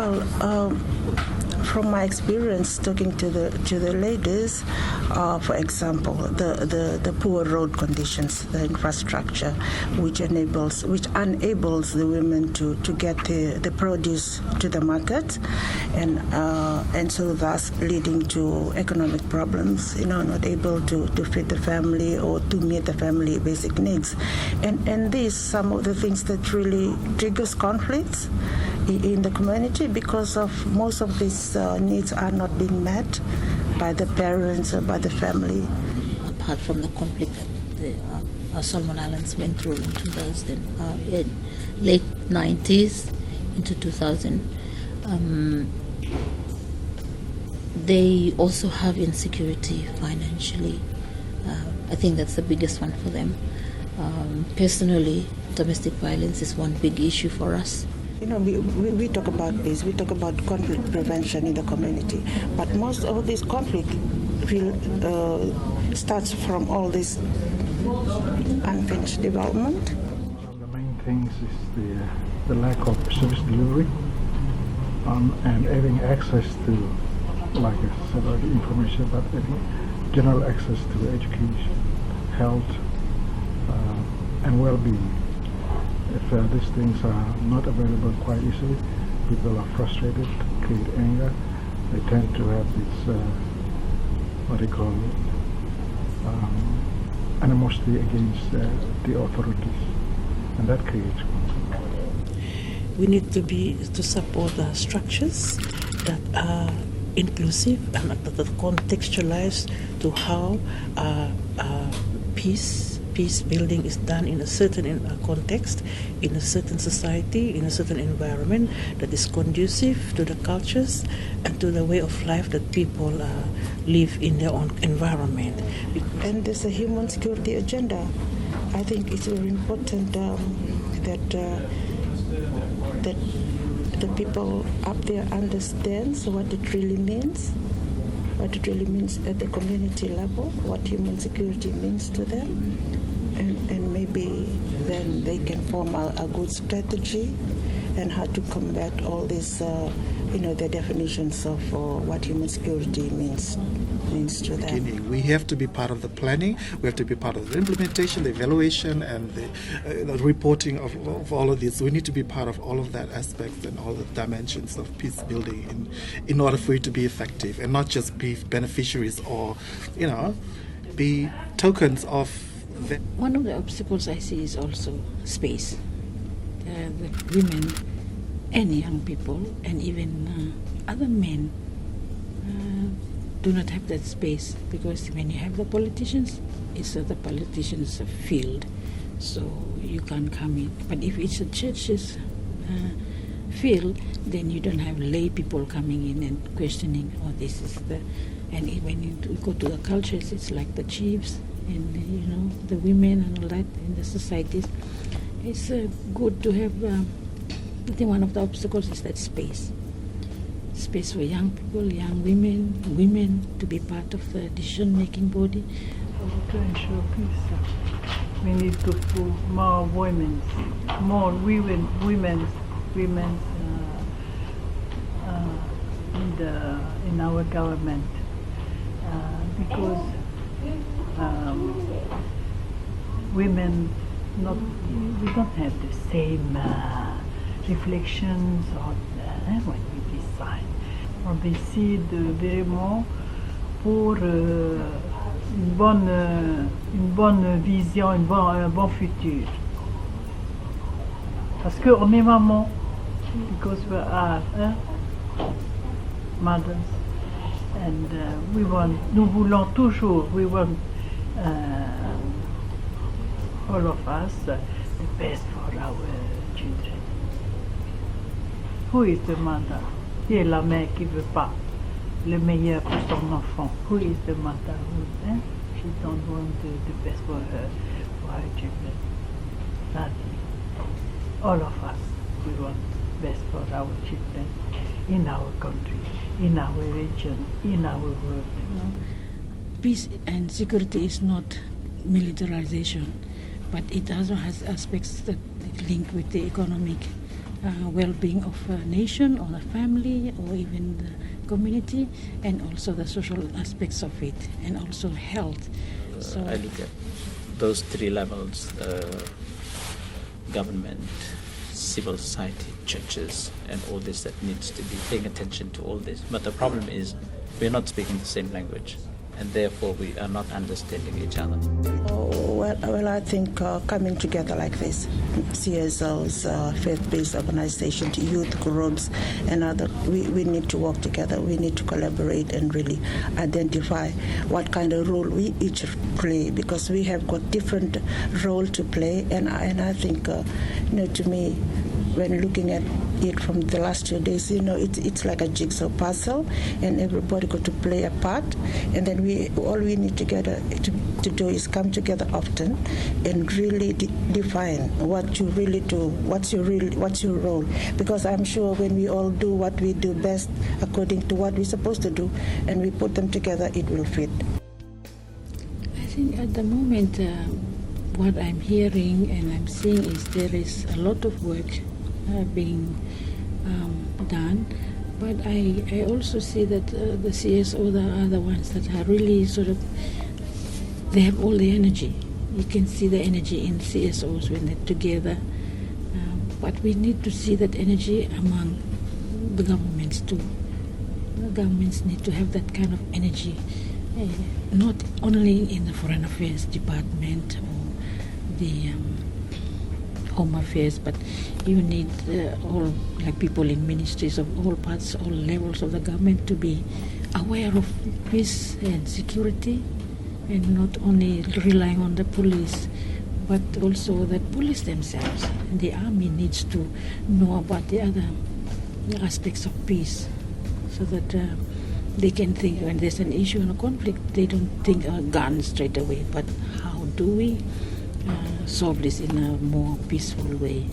Well, from my experience talking to the ladies, for example, the poor road conditions, the infrastructure, which enables the women to get the produce to the market, and so thus leading to economic problems. Not able to feed the family or to meet the family basic needs, and these some of the things that really triggers conflicts in the community, because of most of these needs are not being met by the parents or by the family. Apart from the conflict that the Solomon Islands went through in 2000, in late 90s into 2000, they also have insecurity financially. I think that's the biggest one for them. Personally, domestic violence is one big issue for us. We talk about peace, we talk about conflict prevention in the community, but most of this conflict starts from all this unfinished development. One of the main things is the lack of service delivery and having access to, like I said, the information, but having general access to education, health, and well-being. If these things are not available quite easily, people are frustrated, create anger. They tend to have this, what they call, animosity against the authorities, and that creates conflict. We need to support structures that are inclusive and that are contextualized to how peace building is done in a certain context, in a certain society, in a certain environment that is conducive to the cultures and to the way of life that people live in their own environment. And there's a human security agenda. I think it's very important that the people up there understands what it really means. What it really means at the community level, what human security means to them, and maybe then they can form a good strategy and how to combat all these, the definitions of what human security means to them. We have to be part of the planning, we have to be part of the implementation, the evaluation, and the reporting of all of this. We need to be part of all of that aspects and all the dimensions of peace building in order for it to be effective, and not just be beneficiaries or, be tokens of them. One of the obstacles I see is also space. The women and young people and even other men do not have that space, because when you have the politicians, it's the politicians' field, so you can't come in. But if it's a church's field, then you don't have lay people coming in and questioning, this is the... And when you go to the cultures, it's like the chiefs and, the women and all that in the societies. It's good to have... I think one of the obstacles is that space for young people, young women to be part of the decision-making body. To ensure peace, we need to put more women in our government, because women we don't have the same reflections on when we decide. On décide vraiment pour une bonne vision, un bon futur. Parce qu'on est maman, because we are mothers, and nous voulons toujours, we want all of us the best for our children. Who is the mother? Qui est la mère qui veut pas le meilleur pour son enfant? Who is the mother? She don't want the best for her children. Nadi. All of us, we want best for our children in our country, in our region, in our world. Peace and security is not militarization, but it also has aspects that link with the economic well-being of a nation or a family or even the community, and also the social aspects of it, and also health. So I look at those three levels: government, civil society, churches, and all this that needs to be paying attention to all this. But the problem is we're not speaking the same language, and therefore we are not understanding each other. Well, I think coming together like this, CSOs, faith-based organizations, youth groups, and other, we need to work together. We need to collaborate and really identify what kind of role we each play, because we have got different role to play. And I think, to me, when looking at it from the last 2 days, it's like a jigsaw puzzle, and everybody got to play a part. And then all we need together to do is come together often and really define what you really do, what's your role. Because I'm sure when we all do what we do best according to what we're supposed to do, and we put them together, it will fit. I think at the moment, what I'm hearing and I'm seeing is there is a lot of work being done, but I also see that the CSO are the ones that are really they have all the energy. You can see the energy in CSOs when they're together, but we need to see that energy among the governments too. The governments need to have that kind of energy, not only in the Foreign Affairs Department or the Home Affairs, but you need all people in ministries of all parts, all levels of the government to be aware of peace and security, and not only relying on the police, but also the police themselves. And the army needs to know about the other aspects of peace, so that they can think when there's an issue and a conflict, they don't think a gun straight away, but how do we solve this in a more peaceful way.